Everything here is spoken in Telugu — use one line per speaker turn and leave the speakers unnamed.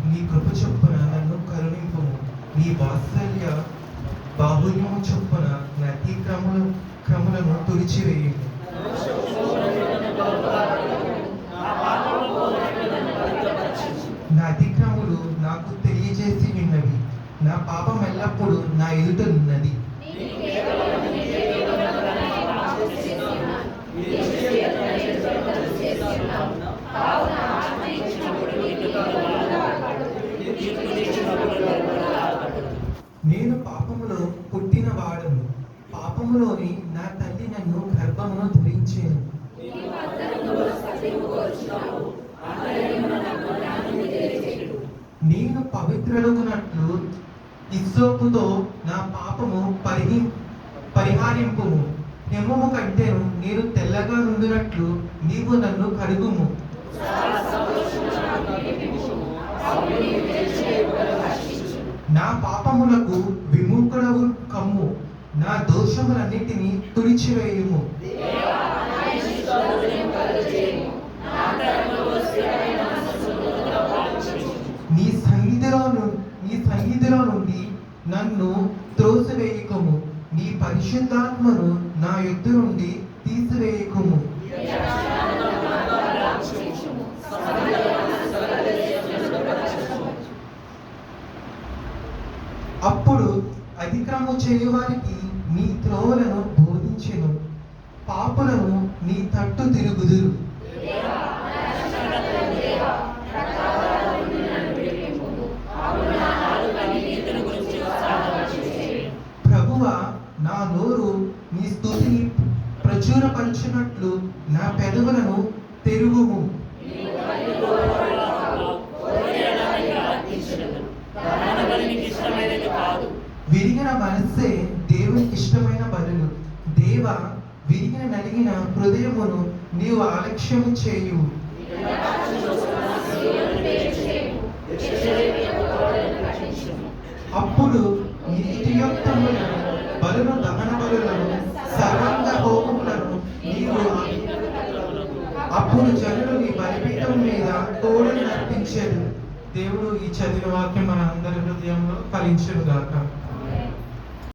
నీ కృప చొప్పున నన్ను కరుణింపుము. నీ వాత్సల్య బాహుల్యము చొప్పున నా అతిక్రమలను తుడిచివేయుము. నా అతిక్రములు నాకు తెలియజేసి ఉన్నవి, నా పాపం ఎల్లప్పుడూ నా ఎదుట ఉన్నది. నేను పాపములో పుట్టిన వాడను, పాపములోని నా తల్లి నన్ను గర్భమును ధరించెను. నేను పవిత్రులగునట్లు హిస్సోపుతో నా పాపము పరిహారింపుము. హిమము కంటేను నేను తెల్లగా నుండినట్లు నీవు నన్ను కడుగుము. నా పాపములకు విముఖుడవు కమ్ము, నా దోషములన్నిటినీ తుడిచివేయుము. నీ సన్నిధిలో నుండి నన్ను త్రోసివేయకము, నీ పరిశుద్ధాత్మను నా యొద్ద నుండి తీసివేయకము. అప్పుడు అతిక్రమము చేయువారికి నీ త్రోవలను బోధించెను, పాపులను నీ తట్టు తిరుగుదురు. ప్రభువా, నా నోరు నీ స్తుతిని ప్రచురపరచునట్లు నా పెదవులను తెరువుము. విరిగిన మనస్సే దేవునికి ఇష్టమైన బలులు. దేవ, విరిగిన నలిగిన హృదయమును నీవు అలక్ష్యము చేయు. అప్పుడు నీతియుక్తములను బలును, దహన బలులను, సర్వాంగ హోమములను నీవు అప్పుడు జనులు నీ బలిపీఠం మీద తోడుని నర్పించారు. దేవుడు ఈ చదివిన వాక్యం మన అందరి హృదయంలో ఫలించును గాక.